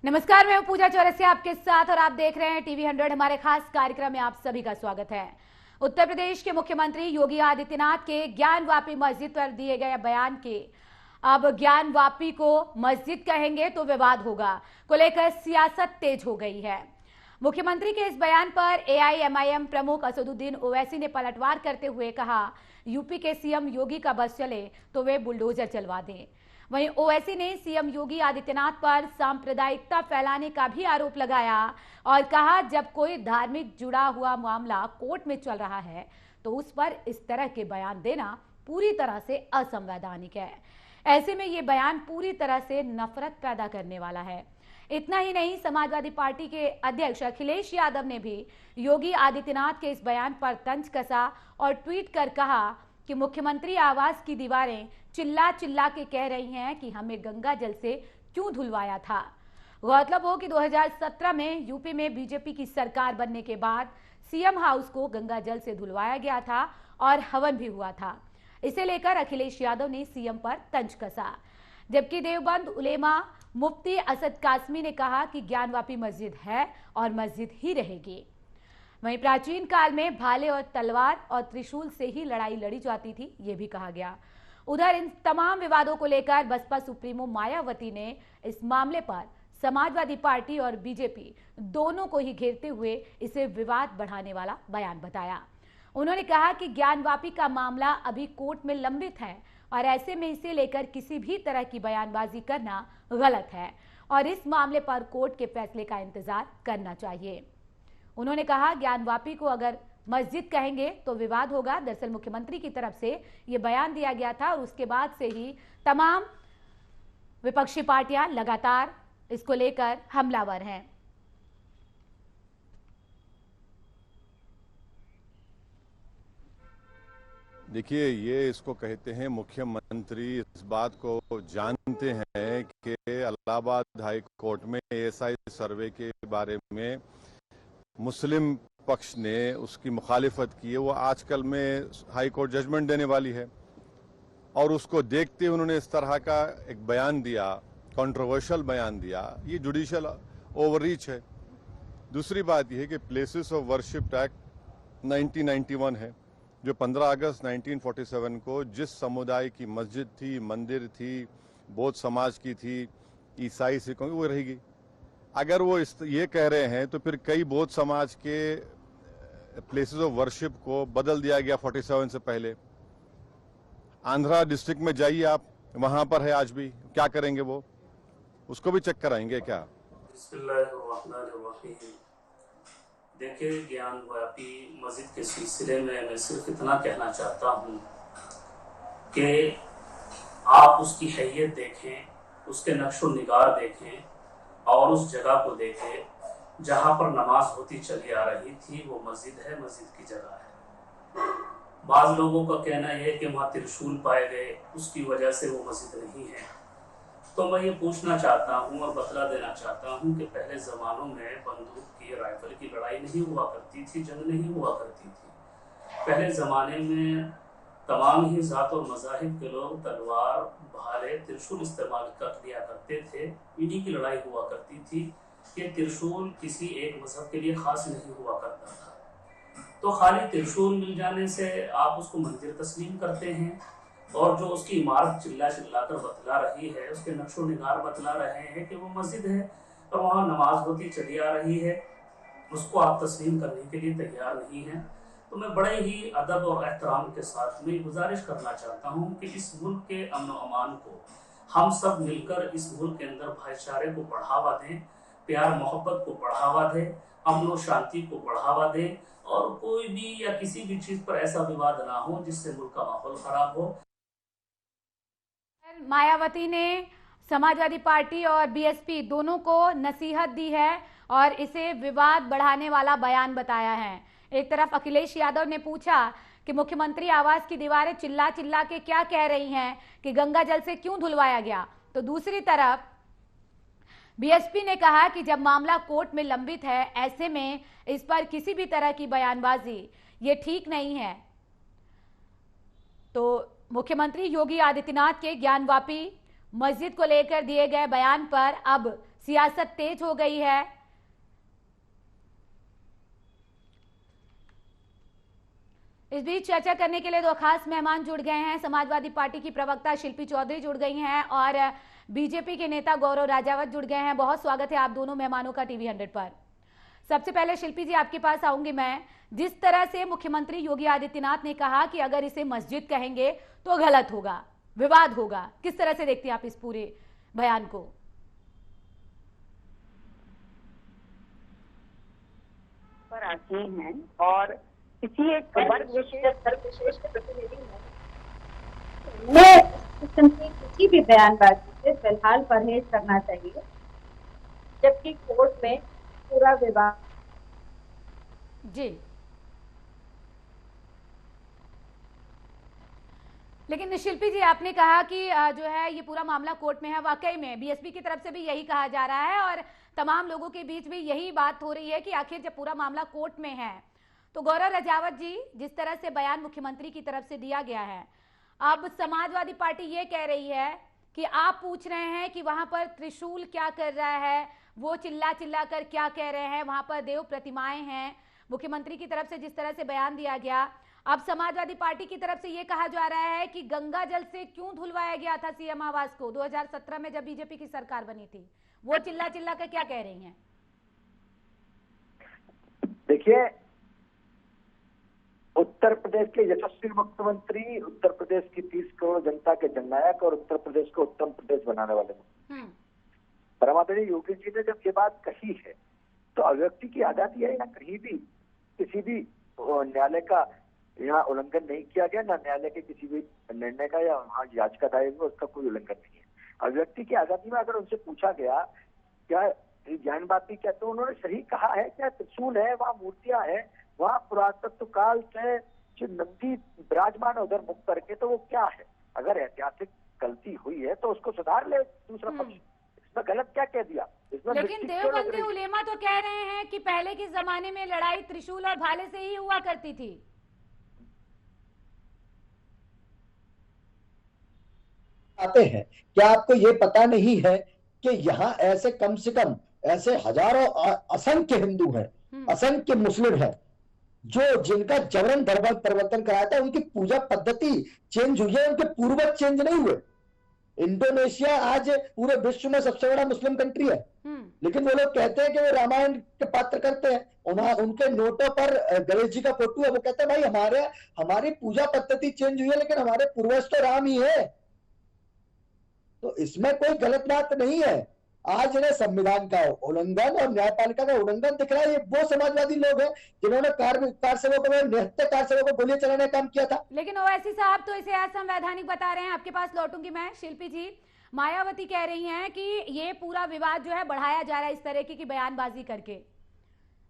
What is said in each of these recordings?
नमस्कार, मैं हूं पूजा चौरसिया आपके साथ और आप देख रहे हैं टीवी 100। हमारे खास कार्यक्रम में आप सभी का स्वागत है। उत्तर प्रदेश के मुख्यमंत्री योगी आदित्यनाथ के ज्ञानवापी मस्जिद पर दिए गए बयान के अब ज्ञानवापी को मस्जिद कहेंगे तो विवाद होगा को लेकर सियासत तेज हो गई है। मुख्यमंत्री के इस बयान पर एआईएमआईएम प्रमुख असदुद्दीन ओवैसी ने पलटवार करते हुए कहा, यूपी के सीएम योगी का बस चले तो वे बुलडोजर चलवा दें। वहीं ओवैसी ने सीएम योगी आदित्यनाथ पर सांप्रदायिकता फैलाने का भी आरोप लगाया और कहा, जब कोई धार्मिक जुड़ा हुआ मामला कोर्ट में चल रहा है तो उस पर इस तरह के बयान देना पूरी तरह से असंवैधानिक है। ऐसे में ये बयान पूरी तरह से नफरत पैदा करने वाला है। इतना ही नहीं, समाजवादी पार्टी के अध्यक्ष अखिलेश यादव ने भी योगी आदित्यनाथ के इस बयान पर तंज कसा और ट्वीट कर कहा कि मुख्यमंत्री आवास की दीवारें चिल्ला चिल्ला के कह रही हैं कि हमें गंगा जल से क्यों धुलवाया था। गौरतलब हो कि 2017 में यूपी में बीजेपी की सरकार बनने के बाद सीएम हाउस को गंगा जल से धुलवाया गया था और हवन भी हुआ था। इसे लेकर अखिलेश यादव ने सीएम पर तंज कसा, जबकि देवबंद उलेमा मुफ्ती असद कासमी ने कहा कि ज्ञानवापी मस्जिद है और मस्जिद ही रहेगी। वहीं प्राचीन काल में भाले और तलवार और त्रिशूल से ही लड़ाई लड़ी जाती थी, ये भी कहा गया। उधर इन तमाम विवादों को लेकर बसपा सुप्रीमो मायावती ने इस मामले पर समाजवादी पार्टी और बीजेपी दोनों को ही घेरते हुए इसे विवाद बढ़ाने वाला बयान बताया। उन्होंने कहा कि ज्ञानवापी का मामला अभी कोर्ट में लंबित है और ऐसे में इसे लेकर किसी भी तरह की बयानबाजी करना गलत है और इस मामले पर कोर्ट के फैसले का इंतजार करना चाहिए। उन्होंने कहा, ज्ञानवापी को अगर मस्जिद कहेंगे तो विवाद होगा। दरअसल मुख्यमंत्री की तरफ से यह बयान दिया गया था और उसके बाद से ही तमाम विपक्षी पार्टियां लगातार इसको लेकर हमलावर हैं। देखिए, ये इसको कहते हैं मुख्यमंत्री इस बात को जानते हैं कि इलाहाबाद हाई कोर्ट में एएसआई सर्वे के बारे में मुस्लिम पक्ष ने उसकी मुखालिफत की है। वो आजकल में हाई कोर्ट जजमेंट देने वाली है और उसको देखते हुए उन्होंने इस तरह का एक बयान दिया, कंट्रोवर्शियल बयान दिया। ये जुडिशियल ओवररीच है। दूसरी बात यह है कि प्लेसेस ऑफ वर्शिप एक्ट 1991 है, जो 15 अगस्त 1947 को जिस समुदाय की मस्जिद थी, मंदिर थी, बौद्ध समाज की थी, ईसाई सिखों की, वो रहेगी। अगर वो ये कह रहे हैं तो फिर कई बौद्ध समाज के प्लेसेस ऑफ वर्शिप को बदल दिया गया 47 से पहले। आंध्रा डिस्ट्रिक्ट में जाइए आप, वहां पर है आज भी। क्या करेंगे वो? उसको भी चेक कराएंगे क्या? देखिए, ज्ञानवापी मस्जिद के सिलसिले में मैं सिर्फ इतना कहना चाहता हूँ कि आप उसकी हैयत देखें, उसके नक्शो निगार देखें और उस जगह को देखें जहाँ पर नमाज होती चली आ रही थी। वो मस्जिद है, मस्जिद की जगह है। बाज लोगों का कहना यह है कि वहाँ त्रिशूल पाए गए, उसकी वजह से वो मस्जिद नहीं है। तो मैं ये पूछना चाहता हूँ और बतला देना चाहता हूँ कि पहले ज़मानों में बंदूक की, राइफल की लड़ाई नहीं हुआ करती थी, जंग नहीं हुआ करती थी। पहले ज़माने में तमाम ही ज़ात और मज़ाहिब के लोग तलवार, भाले, त्रिशूल इस्तेमाल कर लिया करते थे। इन्हीं की लड़ाई हुआ करती थी कि त्रिशूल किसी एक मजहब के लिए ख़ास नहीं हुआ करता था। तो खाली त्रिशूल मिल जाने से आप उसको मंदिर तस्लीम करते हैं और जो उसकी इमारत चिल्ला चिल्ला कर बतला रही है, उसके नक्शो निगार बतला रहे हैं कि वो मस्जिद है और वहाँ नमाज होती चली आ रही है, उसको आप तस्लीम करने के लिए तैयार नहीं हैं। तो मैं बड़े ही अदब और एहतराम के साथ में गुजारिश करना चाहता हूँ कि इस मुल्क के अमन व अमान को हम सब मिलकर इस मुल्क के अंदर भाईचारे को बढ़ावा दें, प्यार मोहब्बत को बढ़ावा दें, अमन और शांति को बढ़ावा दें और कोई भी या किसी भी चीज़ पर ऐसा विवाद ना हो जिससे मुल्क का माहौल खराब हो। मायावती ने समाजवादी पार्टी और बीएसपी दोनों को नसीहत दी है और इसे विवाद बढ़ाने वाला बयान बताया है। एक तरफ अखिलेश यादव ने पूछा कि मुख्यमंत्री आवास की दीवारें चिल्ला चिल्ला के क्या कह रही हैं कि गंगा जल से क्यों धुलवाया गया, तो दूसरी तरफ बीएसपी ने कहा कि जब मामला कोर्ट में लंबित है, ऐसे में इस पर किसी भी तरह की बयानबाजी ये ठीक नहीं है। तो मुख्यमंत्री योगी आदित्यनाथ के ज्ञानवापी मस्जिद को लेकर दिए गए बयान पर अब सियासत तेज हो गई है। इस बीच चर्चा करने के लिए दो खास मेहमान जुड़ गए हैं। समाजवादी पार्टी की प्रवक्ता शिल्पी चौधरी जुड़ गई हैं और बीजेपी के नेता गौरव राजावत जुड़ गए हैं। बहुत स्वागत है आप दोनों मेहमानों का टीवी 100 पर। सबसे पहले शिल्पी जी आपके पास आऊंगी मैं। जिस तरह से मुख्यमंत्री योगी आदित्यनाथ ने कहा कि अगर इसे मस्जिद कहेंगे तो गलत होगा, विवाद होगा, किस तरह से देखते हैं आप इस पूरे बयान को? पर आती हैं और किसी एक वर्ग विशेष धर्म विशेष के प्रतिनिधि में किस्म की किसी भी बयानबाजी से फिलहाल परहेज करना चाहिए, जबकि कोर्ट में पूरा विवाद। जी, लेकिन शिल्पी जी आपने कहा कि जो है ये पूरा मामला कोर्ट में है। वाकई में बीएसपी की तरफ से भी यही कहा जा रहा है और तमाम लोगों के बीच भी यही बात हो रही है कि आखिर जब पूरा मामला कोर्ट में है तो गौरव राजावत जी, जिस तरह से बयान मुख्यमंत्री की तरफ से दिया गया है, अब समाजवादी पार्टी ये कह रही है कि आप पूछ रहे हैं कि वहां पर त्रिशूल क्या कर रहा है, वो चिल्ला चिल्ला कर क्या कह रहे हैं, वहां पर देव प्रतिमाएं हैं। मुख्यमंत्री की तरफ से जिस तरह से बयान दिया गया, अब समाजवादी पार्टी की तरफ से ये कहा जा रहा है कि गंगा जल से क्यों धुलवाया गया था सीएम आवास को 2017 में जब बीजेपी की सरकार बनी थी, वो चिल्ला चिल्ला कर क्या कह रही हैं? देखिए, उत्तर प्रदेश के यशस्वी मुख्यमंत्री, उत्तर प्रदेश की 30 करोड़ जनता के जननायक और उत्तर प्रदेश को उत्तम प्रदेश बनाने वाले परमादरणीय योगी जी ने जब ये बात कही है तो अभिव्यक्ति की आजादी है। यहाँ कहीं भी किसी भी न्यायालय का यहाँ उल्लंघन नहीं किया गया, ना न्यायालय के किसी भी निर्णय का या वहाँ याचिका दायर हुई उसका कोई उल्लंघन नहीं है। अभिव्यक्ति की आजादी में अगर उनसे पूछा गया क्या ज्ञानवापी क्या, तो उन्होंने सही कहा है। क्या त्रिशूल है, वहाँ मूर्तियां हैं, वहाँ पुरातत्व काल से जो नंदी विराजमान है उधर मुख करके, तो वो क्या है? अगर ऐतिहासिक गलती हुई है तो उसको सुधार ले दूसरा पक्ष। इसमें गलत क्या कह दिया? इसमें लेकिन देवबंदी उलेमा तो कह रहे हैं कि पहले के जमाने में लड़ाई त्रिशूल और भाले से ही हुआ करती थी। आते हैं, क्या आपको ये पता नहीं है कि यहाँ ऐसे कम से कम ऐसे हजारों असंख्य हिंदू हैं, असंख्य मुस्लिम हैं जो जिनका जबरन धर्म परिवर्तन कराया था, उनकी पूजा पद्धति चेंज हुई है, उनके पूर्वज चेंज नहीं हुए। इंडोनेशिया आज पूरे विश्व में सबसे बड़ा मुस्लिम कंट्री है, लेकिन वो लोग कहते हैं कि वो रामायण के पात्र करते हैं। उनके नोटों पर गणेश जी का फोटो है, वो कहते हैं भाई हमारी पूजा पद्धति चेंज हुई है लेकिन हमारे पूर्वज तो राम ही है। तो इसमें कोई गलत बात नहीं है। आज इन्हें संविधान का उल्लंघन और न्यायपालिका का उल्लंघन दिख रहा है। ये वो समाजवादी लोग हैं जिन्होंने कार सेवकों में निहत्थे कार सेवकों को गोली चलाने का काम किया था। लेकिन ओवैसी साहब तो इसे असंवैधानिक बता रहे हैं। आपके पास लौटूंगी मैं। शिल्पी जी, मायावती कह रही हैं कि ये पूरा विवाद जो है बढ़ाया जा रहा है इस तरह की बयानबाजी करके।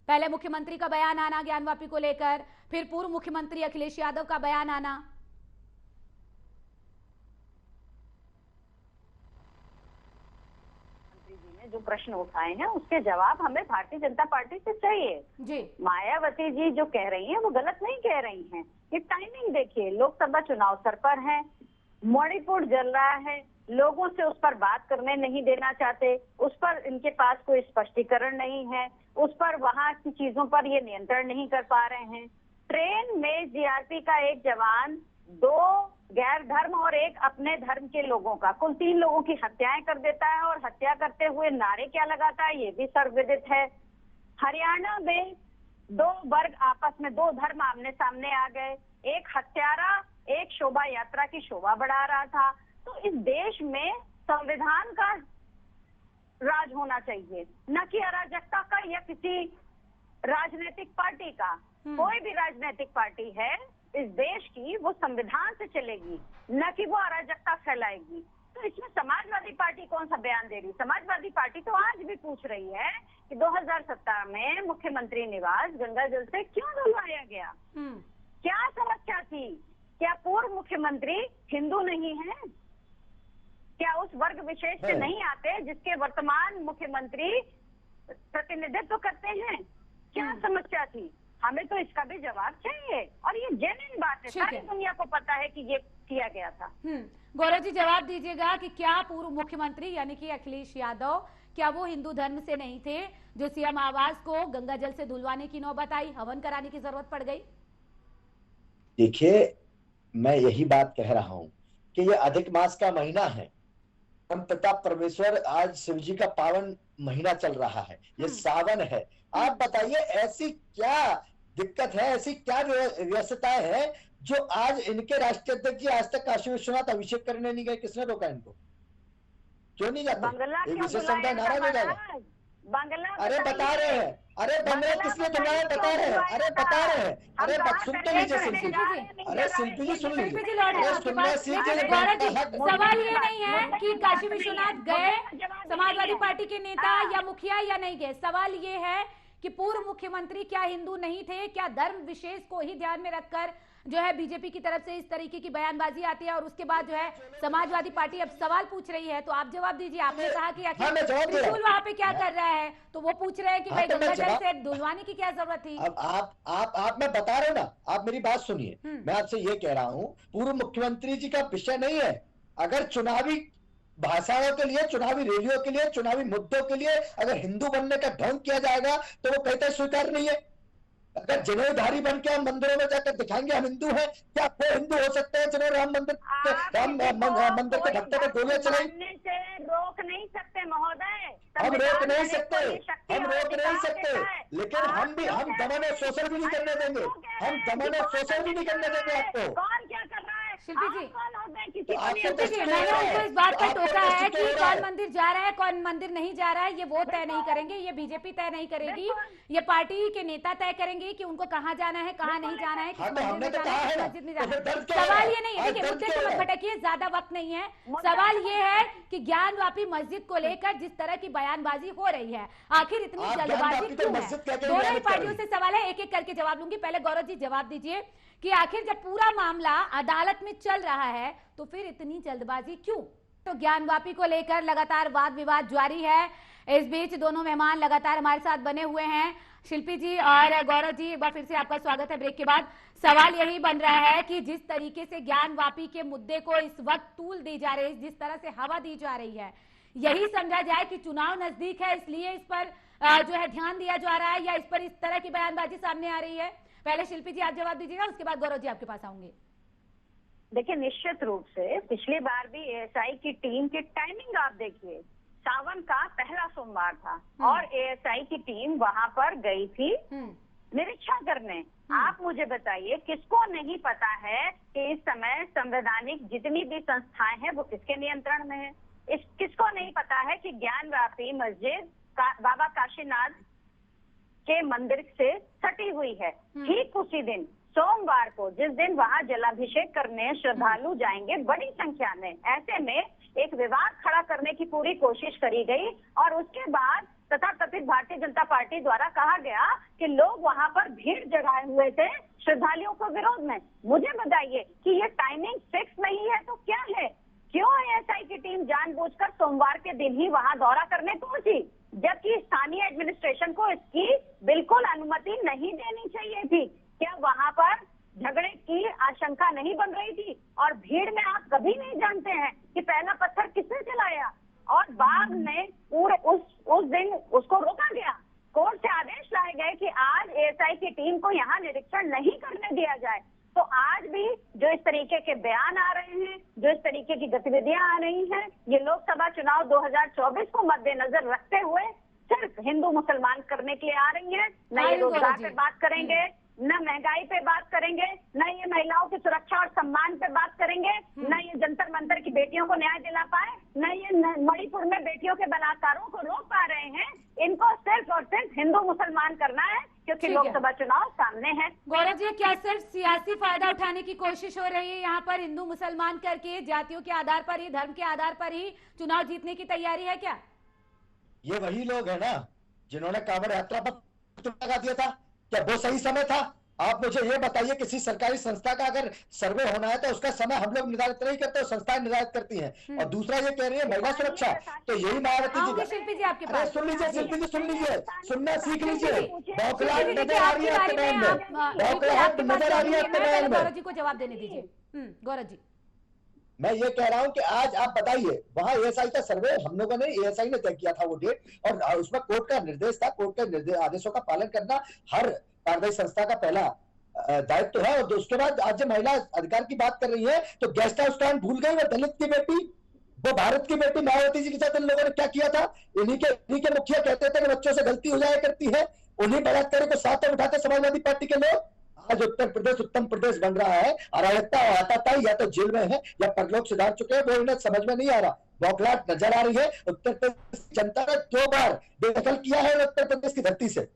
पहले मुख्यमंत्री का बयान आना ज्ञानवापी को लेकर, फिर पूर्व मुख्यमंत्री अखिलेश यादव का बयान आना। जो प्रश्न उठाए हैं उसके जवाब हमें भारतीय जनता पार्टी से चाहिए जी। मायावती जी जो कह रही हैं वो गलत नहीं कह रही हैं। ये टाइमिंग देखिए, लोकसभा चुनाव सर पर है, मणिपुर जल रहा है, लोगों से उस पर बात करने नहीं देना चाहते, उस पर इनके पास कोई स्पष्टीकरण नहीं है, उस पर वहां की चीजों पर ये नियंत्रण नहीं कर पा रहे हैं। ट्रेन में जीआरपी का एक जवान 2 गैर धर्म और 1 अपने धर्म के लोगों का, कुल 3 लोगों की हत्याएं कर देता है और हत्या करते हुए नारे क्या लगाता है ये भी सर्वविदित है। हरियाणा में 2 वर्ग आपस में 2 धर्म आमने सामने आ गए, एक हत्यारा एक शोभा यात्रा की शोभा बढ़ा रहा था। तो इस देश में संविधान का राज होना चाहिए, न कि अराजकता का या किसी राजनीतिक पार्टी का। कोई भी राजनीतिक पार्टी है इस देश की, वो संविधान से चलेगी, न कि वो अराजकता फैलाएगी। तो इसमें समाजवादी पार्टी कौन सा बयान दे रही? समाजवादी पार्टी तो आज भी पूछ रही है कि 2017 में मुख्यमंत्री निवास गंगा जल से क्यों धुलवाया गया, क्या समस्या थी? क्या पूर्व मुख्यमंत्री हिंदू नहीं है? क्या उस वर्ग विशेष से नहीं आते जिसके वर्तमान मुख्यमंत्री प्रतिनिधित्व करते हैं? क्या समस्या थी? हमें तो इसका भी जवाब चाहिए और ये जेन्युइन बात है, सारी दुनिया को पता है कि ये किया गया था। गौरव जी जवाब दीजिएगा कि क्या पूर्व मुख्यमंत्री यानी कि अखिलेश यादव क्या वो हिंदू धर्म से नहीं थे जो सीएम आवास को गंगा जल से धुलवाने की नौबत आई, हवन कराने की जरूरत पड़ गई? देखिए, मैं यही बात कह रहा हूं कि ये अधिक मास का महीना है। परम पिता परमेश्वर, आज शिव जी का पावन महीना चल रहा है, ये सावन है। आप बताइए ऐसी क्या दिक्कत है, ऐसी क्या व्यस्तताएं हैं जो आज इनके राष्ट्रीय अध्यक्ष जी आज तक काशी विश्वनाथ अभिषेक करने नहीं गए? किसने रोका इनको? क्यों नहीं जाते? एक विशेष समुदाय नाराज हो जाएगा। अरे बता रहे हैं, अरे बंगला किसने धुलाया बता रहे हैं, अरे बता रहे हैं, अरे सुन तो लीजिए शिल्पी जी, अरे शिल्पी जी सुन लीजिए, सुनने सीखिए। सवाल ये नहीं है कि काशी विश्वनाथ गए समाजवादी पार्टी के नेता या मुखिया या नहीं गए, सवाल ये है कि पूर्व मुख्यमंत्री क्या हिंदू नहीं थे? क्या धर्म विशेष को ही ध्यान में रखकर जो है बीजेपी की तरफ से इस तरीके की बयानबाजी आती है और उसके बाद जो है समाजवादी पार्टी अब सवाल पूछ रही है? तो आप जवाब दीजिए। आपने कहा कि त्रिशूल वहां पे क्या कर रहा है, तो वो पूछ रहे हैं कि भाई गंगा जल से धुलवाने की क्या जरूरत थी? अब आप मैं बता रहे हो ना, आप मेरी बात सुनिए। मैं आपसे ये कह रहा हूँ, पूर्व मुख्यमंत्री जी का विषय नहीं है। अगर चुनावी भाषणों के लिए, चुनावी रैलियों के लिए, चुनावी मुद्दों के लिए अगर हिंदू बनने का ढोंग किया जाएगा तो वो कहते स्वीकार नहीं है। अगर जनेऊधारी बन के हम मंदिरों में जाकर दिखाएंगे हम हिंदू हैं, क्या वो हिंदू हो सकते हैं जिन्हें राम मंदिर के भक्तों पर गोलियां चलाई? रोक नहीं सकते महोदय, हम रोक नहीं सकते, हम रोक नहीं सकते, लेकिन हम दमन और शोषण भी नहीं करने देंगे, हम दमन और शोषण भी नहीं करने देंगे आपको। कौन क्या कर रहा है? शिल्पी जी, तो मैंने उनको इस बात पर टोका है कि कौन मंदिर जा रहा है कौन मंदिर नहीं जा रहा है, ये वो तय नहीं करेंगे, ये बीजेपी तय नहीं करेगी, ये पार्टी के नेता तय करेंगे कि उनको कहाँ जाना है, कहाँ नहीं जाना है, किस मंदिर में जाना है, किस मस्जिद में जाना है। सवाल ये नहीं है, देखिए मुद्दे से मत भटकिए, ज्यादा वक्त नहीं है। सवाल ये है कि ज्ञानवापी मस्जिद को लेकर जिस तरह की बयानबाजी हो रही है, आखिर इतनी जल्दबाजी क्यों है? दोनों ही पार्टियों से सवाल है, एक एक करके जवाब लूंगी। पहले गौरव जी जवाब दीजिए कि आखिर जब पूरा मामला अदालत में चल रहा है तो फिर इतनी जल्दबाजी क्यों? तो ज्ञानवापी को लेकर लगातार वाद विवाद जारी है। इस बीच दोनों मेहमान लगातार हमारे साथ बने हुए हैं, शिल्पी जी और गौरव जी, एक बार फिर से आपका स्वागत है ब्रेक के बाद। सवाल यही बन रहा है कि जिस तरीके से ज्ञानवापी के मुद्दे को इस वक्त तूल दी जा रही है, जिस तरह से हवा दी जा रही है, यही समझा जाए कि चुनाव नजदीक है इसलिए इस पर जो है ध्यान दिया जा रहा है, या इस पर इस तरह की बयानबाजी सामने आ रही है? पहले शिल्पी जी आप जवाब दीजिएगा, उसके बाद गौरव जी आपके पास आऊंगे। देखिए, निश्चित रूप से पिछली बार भी एएसआई की टीम की टाइमिंग आप देखिए, सावन का पहला सोमवार था और एएसआई की टीम वहां पर गई थी निरीक्षण करने। आप मुझे बताइए, किसको नहीं पता है कि इस समय संवैधानिक जितनी भी संस्थाएं हैं वो किसके नियंत्रण में है? किसको नहीं पता है कि ज्ञानवापी मस्जिद बाबा काशीनाथ के मंदिर से सटी हुई है? ठीक उसी दिन सोमवार को, जिस दिन वहां जलाभिषेक करने श्रद्धालु जाएंगे बड़ी संख्या में, ऐसे में एक विवाद खड़ा करने की पूरी कोशिश करी गई और उसके बाद तथाकथित भारतीय जनता पार्टी द्वारा कहा गया कि लोग वहां पर भीड़ जगाए हुए थे श्रद्धालुओं को विरोध में। मुझे बताइए कि ये टाइमिंग फिक्स नहीं है तो क्या है? क्यों एएसआई की टीम जानबूझकर सोमवार के दिन ही वहां दौरा करने पहुंची, जबकि स्थानीय एडमिनिस्ट्रेशन को इसकी बिल्कुल अनुमति नहीं देनी चाहिए थी? क्या वहां पर झगड़े की आशंका नहीं बन रही थी? और भीड़ में आप कभी नहीं जानते हैं कि पहला पत्थर किसने चलाया, और बाद में पूरे उस दिन उसको रोका गया। कोर्ट से आदेश लाए गए कि आज एएसआई की टीम को यहाँ निरीक्षण नहीं करने दिया जाए। तो आज भी जो इस तरीके के बयान आ रहे हैं, जो इस तरीके की गतिविधियां आ रही हैं, ये लोकसभा चुनाव 2024 को मद्देनजर रखते हुए सिर्फ हिंदू मुसलमान करने के लिए आ रही है। न ये रोजगार पे बात करेंगे, न महंगाई पे बात करेंगे, न ये महिलाओं की सुरक्षा और सम्मान पे बात करेंगे, न ये जंतर मंतर की बेटियों को न्याय दिला पाए, न ये मणिपुर में बेटियों के बलात्कारों को रोक पा रहे हैं। इनको सिर्फ और सिर्फ हिंदू मुसलमान करना है क्योंकि लोकसभा चुनाव सामने है। गौरव जी, क्या सिर्फ सियासी फायदा उठाने की कोशिश हो रही है यहाँ पर, हिंदू मुसलमान करके जातियों के आधार पर ही, धर्म के आधार पर ही चुनाव जीतने की तैयारी है क्या? ये वही लोग है ना जिन्होंने कांवड़ यात्रा पर लगा दिया था, क्या वो सही समय था? आप मुझे ये बताइए, किसी सरकारी संस्था का अगर सर्वे होना है तो उसका समय हम लोग निर्धारित नहीं करते, संस्थाएं निर्धारित करती हैं। और दूसरा ये कह रही है महिला सुरक्षा, तो यही मायावती जी शिल्पी जी आपके पास। सुन लीजिए शिल्पी जी, सुन लीजिए, सुनना सीख लीजिए। बौखलाहट नजर आ रही है आपके बयान में, बौखलाहट नजर आ रही है आपके बयान में। गौरव जी को जवाब देने दीजिए। गौरव जी, मैं ये कह रहा हूं कि आज आप बताइए, वहां एएसआई का सर्वे हम लोगों ने, एएसआई ने तय किया था वो डेट, और उसमें कोर्ट का निर्देश था, कोर्ट के आदेशों का पालन करना हर कार्यदायी संस्था का पहला दायित्व है। और उसके बाद आज जब महिला अधिकार की बात कर रही है तो गेस्ट हाउस स्टैंड भूल गई, वो दलित की बेटी, वो भारत की बेटी मायावती जी के साथ इन लोगों ने क्या किया था। इन्हीं के मुखिया कहते थे कि बच्चों से गलती हो जाया करती है, उन्हीं बलात्कारी को साथ में उठाते समाजवादी पार्टी के लोग। आज उत्तर प्रदेश उत्तम प्रदेश बन रहा है, अराजकता आताताई या तो जेल में है या परलोक सिधार चुके हैं, वो इन्हें समझ में नहीं आ रहा। बौखलाहट नजर आ रही है। उत्तर प्रदेश जनता ने 2 बार बेदखल किया है उत्तर प्रदेश की धरती से,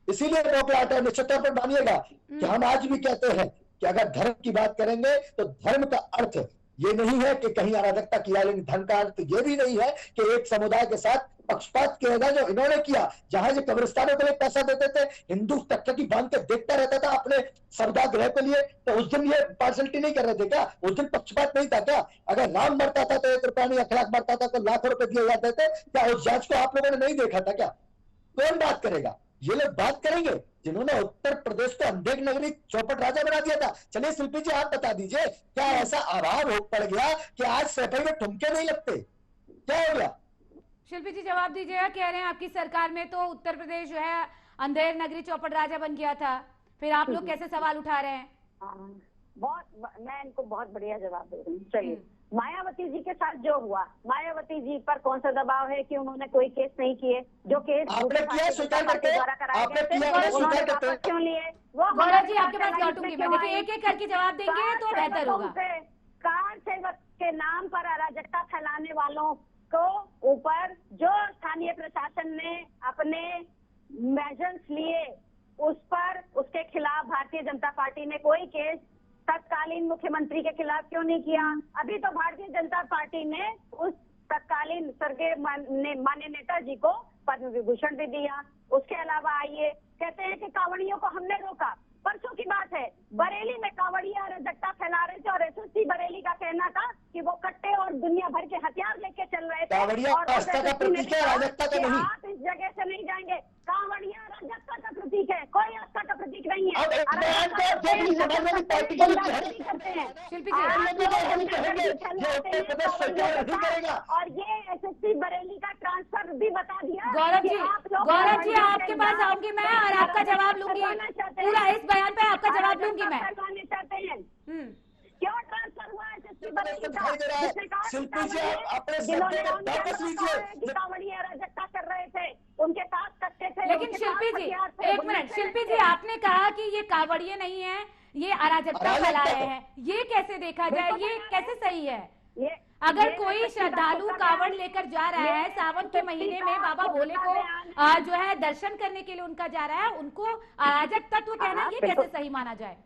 इसीलिए बौखलाहट है। निश्चित तौर पर मानिएगा कि हम आज भी कहते हैं कि अगर धर्म की बात करेंगे तो धर्म का अर्थ ये नहीं है कि कहीं अराजकता किया, लेकिन धर्म का अर्थ ये भी नहीं है कि एक समुदाय के साथ पक्षपात किया जो इन्होंने किया। जहां जो कब्रिस्तानों के लिए पैसा देते थे, हिंदू टकटकी बांध के देखता रहता था अपने समुदाय गृह के लिए, तो उस दिन ये पार्शलिटी नहीं कर रहे थे क्या? उस दिन पक्षपात नहीं था क्या? अगर राम मरता था तो 1 रुपया नहीं, 1 लाख मरता था तो लाखों रुपए दिए जाते थे क्या? उस जांच को आप लोगों ने नहीं देखा था क्या? कौन बात करेगा? ये लोग बात करेंगे जिन्होंने उत्तर प्रदेश को अंधेर नगरी चौपट राजा बना दिया था। चलिए शिल्पी जी आप बता दीजिए, क्या ऐसा अभाव हो पड़ गया कि आज सफाई में ठुमके नहीं लगते? क्या हो गया? शिल्पी जी जवाब दीजिएगा। कह रहे हैं आपकी सरकार में तो उत्तर प्रदेश जो है अंधेर नगरी चौपट राजा बन गया था, फिर आप लोग कैसे सवाल उठा रहे हैं? मैं इनको बहुत बढ़िया जवाब दे रही हूँ। चलिए, मायावती जी के साथ जो हुआ, मायावती जी पर कौन सा दबाव है कि उन्होंने कोई केस नहीं किए? जो केस आपने किया स्वीकार करते हैं, आपने किया स्वीकार करते हैं, क्यों लिए? वो गौरव जी आपके पास लौटूंगी मैं, देखिए एक एक करके जवाब देंगे तो बेहतर होगा। कार सेवक के नाम पर अराजकता फैलाने वालों को ऊपर जो स्थानीय प्रशासन ने अपने मेजर्स लिए, उस पर उसके खिलाफ भारतीय जनता पार्टी ने कोई केस तत्कालीन मुख्यमंत्री के खिलाफ क्यों नहीं किया? अभी तो भारतीय जनता पार्टी ने उस तत्कालीन स्वर्गीय माननीय नेताजी को पद्म विभूषण भी दिया। उसके अलावा आइए, कहते हैं कि कांवड़ियों को हमने रोका। परसों की बात है, बरेली में कांवड़िया अराजकता फैला रहे थे और एसएसपी बरेली का कहना था कि वो कट्टे और दुनिया भर के हथियार लेके चल रहे थे और आप इस जगह से नहीं जाएंगे। कांवड़िया अराजकता का प्रतीक है, कोई आस्था का प्रतीक नहीं है। और ये एसएसपी बरेली का ट्रांसफर भी बता दिया। गौरव जी आपके पास आऊंगी मैं और आपका जवाब लूंगी, पूरा इस बयान पे आपका जवाब लूंगी मैं। चाहते हैं क्यों ट्रांसफर हुआ एसएसपी बरेली का? कांवड़िया अराजकता कर रहे थे, उनके पास कट्टे थे। लेकिन शिल्पी जी एक मिनट, शिल्पी जी आपने कहा कि ये कांवड़िए नहीं है, ये अराजकता फैला रहे हैं, ये कैसे देखा जाए? ये कैसे सही है? अगर कोई श्रद्धालु कांवड़ लेकर जा रहा है सावन के महीने में बाबा भोले को जो है दर्शन करने के लिए उनका जा रहा है, उनको अराजक तत्व कहना ये कैसे सही माना जाए?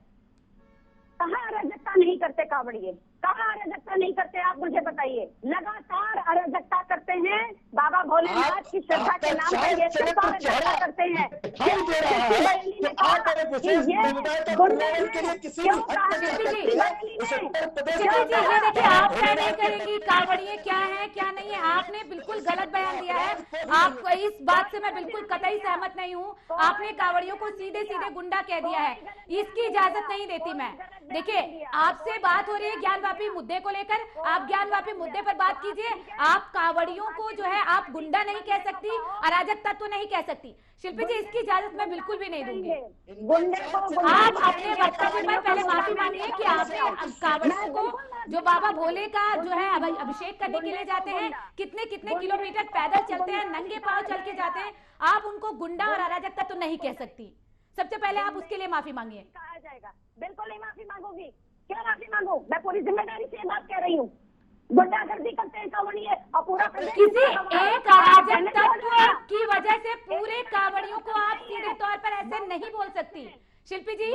कहाँ अराजकता नहीं करते कांवड़िए? कहाँ अराजकता नहीं करते? आप मुझे बताइए। लगातार अराजकता करते हैं, बाबा भोलेनाथ की श्रद्धा के नाम पर ये सब अराजकता करते हैं। देखिए आप तय नहीं करेंगी कांवड़िए क्या है क्या नहीं है, आपने बिल्कुल गलत बयान दिया है। आप इस बात से मैं बिल्कुल कतई सहमत नहीं हूँ। आपने कांवड़ियों को सीधे सीधे गुंडा कह दिया है, इसकी इजाजत नहीं देती मैं। देखिए आपसे बात हो रही है ज्ञानवापी मुद्दे को लेकर, आप ज्ञानवापी मुद्दे पर बात कीजिए। आप कांवड़ियों को जो है आप गुंडा नहीं कह सकती, अराजक तत्व नहीं कह सकती। शिल्पी जी इसकी इजाजत मैं बिल्कुल भी नहीं दूंगी। आप अपने वक्तव्य में पहले माफी मांगिए कि आपने कांवड़ियों को जो बाबा भोले का जो है अभिषेक करने के लिए जाते हैं, कितने कितने किलोमीटर पैदल चलते हैं, नंगे पांव चल के जाते हैं, आप उनको गुंडा और अराजक तत्व नहीं कह सकती। सबसे पहले आप उसके लिए माफी मांगिए। कहा जाएगा, बिल्कुल नहीं माफी मांगूंगी। क्या माफी मांगू? मैं पूरी जिम्मेदारी से बात कह रही हूँ। गुंडागर्दी करते हैं कांवड़िए और पूरा किसी एक अराजक तत्व की वजह से पूरे कांवड़ियों को आप सीधे तौर पर ऐसे नहीं बोल सकती। शिल्पी जी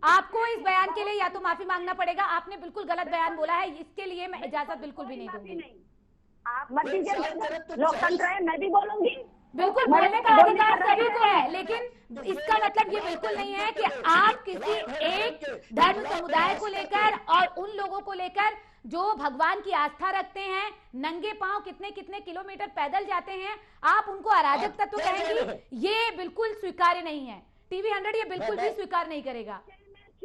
आपको इस बयान के लिए या तो माफी मांगना पड़ेगा, आपने बिल्कुल गलत बयान बोला है, इसके लिए मैं इजाजत बिल्कुल भी नहीं दूंगी। आप मत दीजिए, लोकतंत्र है, मैं भी बोलूंगी। बिल्कुल बोलने का अधिकार सभी को है, लेकिन इसका मतलब ये बिल्कुल नहीं है कि आप किसी एक धर्म समुदाय को लेकर और उन लोगों को लेकर जो भगवान की आस्था रखते हैं, नंगे पांव कितने कितने किलोमीटर पैदल जाते हैं, आप उनको अराजक तत्व कहेंगी, ये बिल्कुल स्वीकार्य नहीं है। TV 100 ये बिल्कुल भी स्वीकार नहीं करेगा।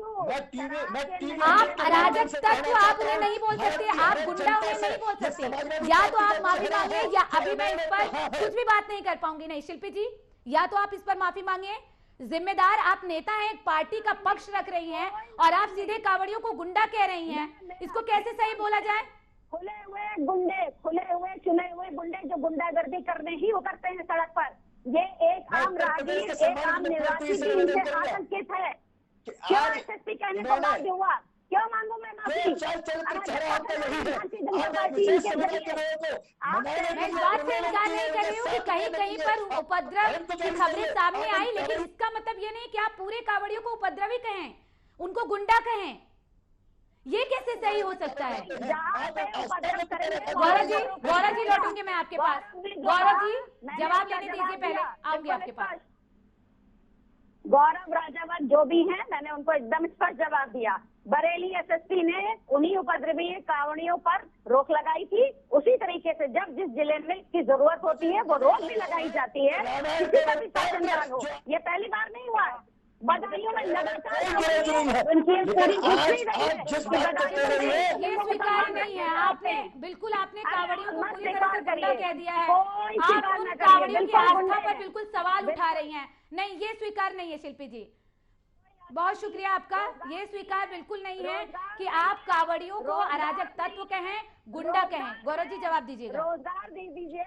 आप अराजक तत्व आप उन्हें नहीं बोल सकते, आप गुंडा उन्हें नहीं बोल सकते। या तो आप माफी मांगे या अभी मैं इस पर कुछ भी बात नहीं कर पाऊंगी। नहीं शिल्पी जी, या तो आप इस पर माफी मांगे, जिम्मेदार आप नेता हैं, एक पार्टी का पक्ष रख रही हैं और आप सीधे कांवड़ियों को गुंडा कह रही हैं, इसको कैसे सही बोला जाए? खुले हुए गुंडे, खुले हुए चुने हुए गुंडे जो गुंडागर्दी करने ही उतरते हैं सड़क पर। ये एक आम राहगीर, एक आम निवासी भी इनसे आतंकित है। क्यों एसएसपी कहने को बाध्य हुआ? क्यों मांगू मैं माफी? मैं इस बात से इनकार नहीं कर रही हूँ कि कहीं कहीं पर उपद्रव की खबरें सामने आई, लेकिन इसका मतलब ये नहीं कि आप पूरे कांवड़ियों को उपद्रवी कहें, उनको गुंडा कहें। ये कैसे सही हो सकता है? गौरव जी लौटूंगी मैं आपके पास। गौरव जी जवाब लेने दीजिए, पहले आऊंगी आपके पास। गौरव राजावत जो भी हैं, मैंने उनको एकदम स्पष्ट जवाब दिया। बरेली एसएसपी ने उन्हीं उपद्रवी कांवड़ियों पर रोक लगाई थी। उसी तरीके से जब जिस जिले में की जरूरत होती है वो रोक भी लगाई जाती है, किसी का भी शासन हो। ये पहली बार नहीं हुआ, बदायूं में लगातार ये स्वीकार नहीं है। आपने बिल्कुल, आपने कांवड़ियों को पूरी तरह से गुंडा कह दिया है। आप उन कांवड़ियों की आस्था पर बिल्कुल सवाल उठा रही हैं। नहीं, ये स्वीकार नहीं है शिल्पी जी, बहुत शुक्रिया आपका। ये स्वीकार बिल्कुल नहीं है कि आप कांवड़ियों को अराजक तत्व कहें, गुंडा कहें। गौरव जी जवाब दीजिएगा। रोजगार दे दीजिए।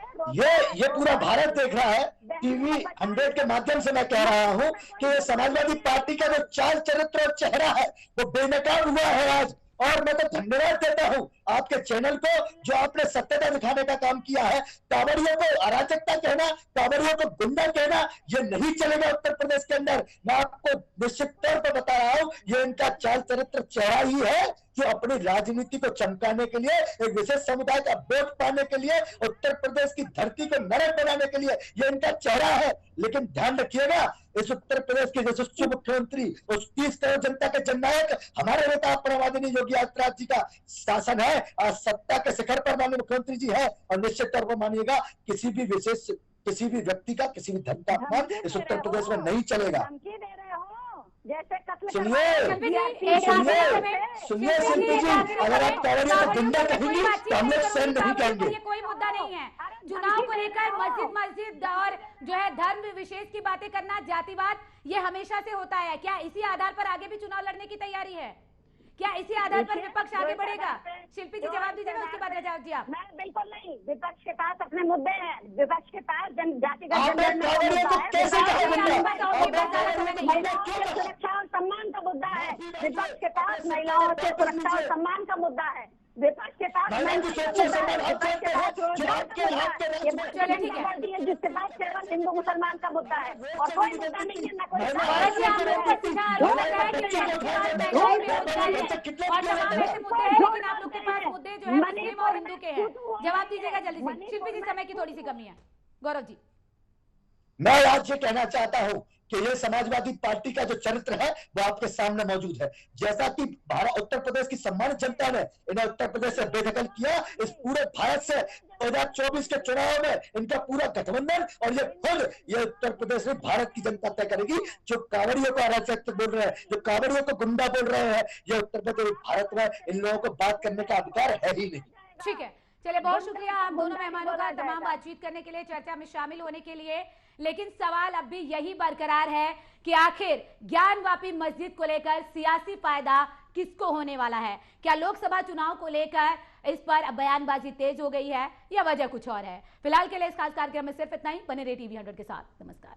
ये पूरा भारत देख रहा है। टीवी 100 के माध्यम से मैं कह रहा हूं कि समाजवादी पार्टी का जो चाल चरित्र और चेहरा है वो बेनकाब हुआ है आज। और मैं तो धन्यवाद देता हूं आपके चैनल को, जो आपने सत्यता दिखाने का काम किया है। कांवड़ियों को अराजकता कहना, कांवड़ियों को गुंडा कहना, ये नहीं चलेगा उत्तर प्रदेश के अंदर। मैं आपको निश्चित तौर पर बता रहा हूं, ये इनका चाल चरित्र चेहरा ही है जो अपनी राजनीति को चमकाने के लिए, एक विशेष समुदाय का वोट पाने के लिए, उत्तर प्रदेश की धरती को नरक बनाने के लिए ये इनका चेहरा है। लेकिन ध्यान रखिएगा, इस उत्तर प्रदेश के यशस्वी मुख्यमंत्री, उस 30 करोड़ जनता के जननायक हमारे नेता अपराधीनी योगी आदित्यनाथ जी का शासन है। आज सत्ता के शिखर पर माननीय मुख्यमंत्री जी है। और निश्चित तौर पर मानिएगा, किसी भी व्यक्ति का, किसी भी धन का अपमान इस उत्तर प्रदेश में नहीं चलेगा। जैसे सुनिए शिल्पी जी, अगर आप कांवड़ियों को गुंडा कहेंगी तो हम लोग सहन नहीं कहेंगे। ये कोई मुद्दा नहीं है। चुनाव को लेकर मस्जिद और जो है धर्म विशेष की बातें करना, जातिवाद, ये हमेशा से होता है। क्या इसी आधार पर आगे भी चुनाव लड़ने की तैयारी है? क्या इसी आधार पर विपक्ष आगे बढ़ेगा? शिल्पी जी जवाब दीजिएगा, उसके बाद रजावत जी आप। मैं बिल्कुल नहीं, विपक्ष के पास अपने मुद्दे हैं। विपक्ष के पास जातिगत सुरक्षा और सम्मान का मुद्दा है। विपक्ष के पास महिलाओं के सुरक्षा और सम्मान का मुद्दा है। विपक्ष के पास जिसके पास केवल हिंदू मुसलमान का मुद्दा है और कोई मुद्दा नहीं है। और हिंदू के हैं। जवाब दीजिएगा जल्दी से। शिल्पी जी समय की थोड़ी सी कमी है। गौरव जी, मैं आज ये कहना चाहता हूं कि ये समाजवादी पार्टी का जो चरित्र है वो आपके सामने मौजूद है। जैसा कि उत्तर प्रदेश की सम्मानित जनता ने इन्हें उत्तर प्रदेश से बेदखल किया, इस पूरे भारत से 2024 के चुनाव में इनका पूरा गठबंधन और ये खुद ये उत्तर प्रदेश में भारत की जनता तय करेगी। जो कांवड़ियों को अराजक बोल रहे हैं, जो कांवड़ियों को गुंडा बोल रहे हैं, ये उत्तर प्रदेश भारत में इन लोगों को बात करने का अधिकार है ही नहीं। ठीक है, चलिए बहुत शुक्रिया आप दोनों मेहमानों का तमाम बातचीत करने के लिए, चर्चा में शामिल होने के लिए। लेकिन सवाल अब भी यही बरकरार है कि आखिर ज्ञानवापी मस्जिद को लेकर सियासी फायदा किसको होने वाला है? क्या लोकसभा चुनाव को लेकर इस पर बयानबाजी तेज हो गई है या वजह कुछ और है? फिलहाल के लिए इस खास कार्यक्रम में सिर्फ इतना ही। बने रहिए टीवी 100 के साथ। नमस्कार।